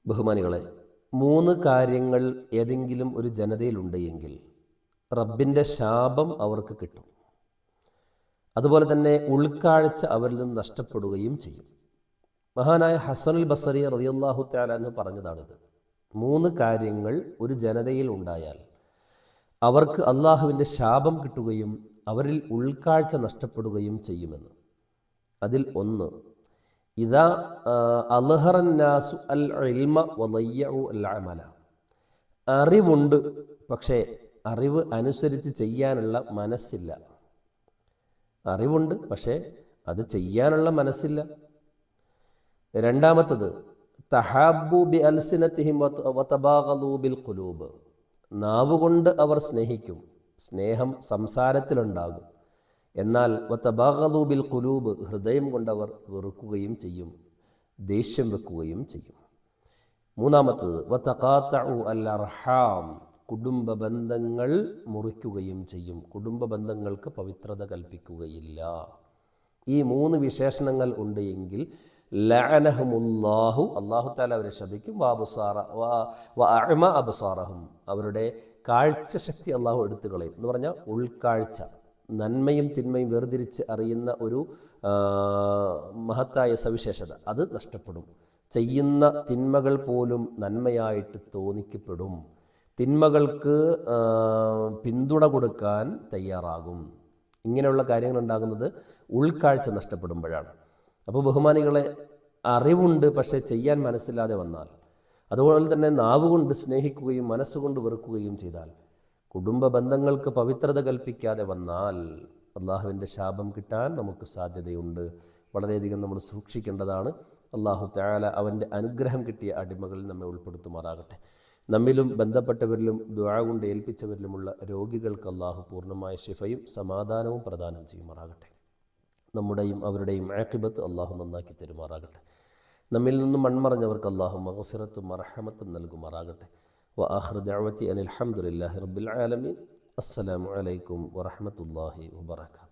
ബഹുമാനികളെ, 3 കാര്യങ്ങൾ ഏതെങ്കിലും ഒരു ജനതയിലുണ്ട് എങ്കിൽ റബ്ബിൻ്റെ ശാപം അവർക്ക് കിട്ടും. അതുപോലെ തന്നെ ഉൾക്കാഴ്ച അവരിൽ നിന്ന് നഷ്ടപ്പെടുകയും ചെയ്യും. മഹാനായ ഹസനുൽ ബസരി റളിയല്ലാഹു തആല അൻഹു പറഞ്ഞതാണിത്. 3 കാര്യങ്ങൾ ഒരു ജനതയിൽ ഉണ്ടായാൽ അവർക്ക് അള്ളാഹുവിൻ്റെ ശാപം കിട്ടുകയും അവരിൽ ഉൾക്കാഴ്ച നഷ്ടപ്പെടുകയും ചെയ്യുമെന്ന്. അതിൽ ഒന്ന്, ഇദാ അൽഹറന്നാസു അൽ ഇൽമ വളയ്യഉ അൽ അമല. അറിവുണ്ട്, പക്ഷേ അറിവ് അനുസരിച്ച് ചെയ്യാനുള്ള മനസ്സില്ല. അറിവുണ്ട്, പക്ഷേ അത് ചെയ്യാനുള്ള മനസ്സില്ല. രണ്ടാമത്തത്, തഹാബു ബി അൽസിനതിഹിം വതബാഗലു ബിൽ ഖുലൂബ്. നാവുകൊണ്ട് അവർ സ്നേഹിക്കും, സ്നേഹം സംസാരത്തിലുണ്ടാകും. എന്നാൽ വതബാഗലു ബിൽ ഖുലൂബ്, ഹൃദയം കൊണ്ടവർ വെറുക്കുകയും ചെയ്യും, ദേഷ്യം വെക്കുകയും ചെയ്യും. മൂന്നാമത്തത്, വതഖാതഉ അൽ അർഹാം. കുടുംബ ബന്ധങ്ങൾ മുറിക്കുകയും ചെയ്യും, കുടുംബ ബന്ധങ്ങൾക്ക് പവിത്രത കൽപ്പിക്കുകയില്ല. ഈ 3 വിശേഷണങ്ങൾ ഉണ്ട് എങ്കിൽ ലഅനഹുമുല്ലാഹു, അല്ലാഹു തആല അവരെ ശപിക്കും. വഅഅമ അബ്സാറഹും, അവരുടെ കാഴ്ച ശക്തി അല്ലാഹു എടുത്തു കളയും. എന്ന് പറഞ്ഞാൽ ഉൾക്കാഴ്ച, നന്മയും തിന്മയും വേർതിരിച്ച് അറിയുന്ന ഒരു മഹത്തായ സവിശേഷത, അത് നഷ്ടപ്പെടും. ചെയ്യുന്ന തിന്മകൾ പോലും നന്മയായിട്ട് തോന്നിക്കപ്പെടും. തിന്മകൾക്ക് പിന്തുണ കൊടുക്കാൻ തയ്യാറാകും. ഇങ്ങനെയുള്ള കാര്യങ്ങൾ ഉണ്ടാകുന്നത് ഉൾക്കാഴ്ച നഷ്ടപ്പെടുമ്പോഴാണ്. അപ്പോൾ ബഹുമാനികളെ, അറിവുണ്ട് പക്ഷേ ചെയ്യാൻ മനസ്സില്ലാതെ വന്നാൽ, അതുപോലെ തന്നെ നാവുകൊണ്ട് സ്നേഹിക്കുകയും മനസ്സുകൊണ്ട് വെറുക്കുകയും ചെയ്താൽ, കുടുംബ ബന്ധങ്ങൾക്ക് പവിത്രത കൽപ്പിക്കാതെ വന്നാൽ അള്ളാഹുവിൻ്റെ ശാപം കിട്ടാൻ നമുക്ക് സാധ്യതയുണ്ട്. വളരെയധികം നമ്മൾ സൂക്ഷിക്കേണ്ടതാണ്. അള്ളാഹു തആല അവൻ്റെ അനുഗ്രഹം കിട്ടിയ അടിമകളിൽ നമ്മെ ഉൾപ്പെടുത്തുമാറാകട്ടെ. നമ്മിലും ബന്ധപ്പെട്ടവരിലും ദുആ കൊണ്ട് ഏൽപ്പിച്ചവരിലുമുള്ള രോഗികൾക്ക് അള്ളാഹു പൂർണ്ണമായ ശിഫയും സമാധാനവും പ്രദാനം ചെയ്യുമാറാകട്ടെ. നമ്മുടെയും അവരുടെയും ആഖിബത്ത് അള്ളാഹു നന്നാക്കി തരുമാറാകട്ടെ. നമ്മിൽ നിന്നും മൺമറഞ്ഞവർക്ക് അള്ളാഹു മഗ്ഫിറത്തും മർഹമത്തും നൽകുമാറാകട്ടെ. വആഖിറു ദഅവതി അനിൽ ഹംദുലില്ലാഹി റബ്ബിൽ ആലമീൻ. അസ്സലാമു അലൈക്കും വറഹ്മത്തുള്ളാഹി വബറകാതുഹു.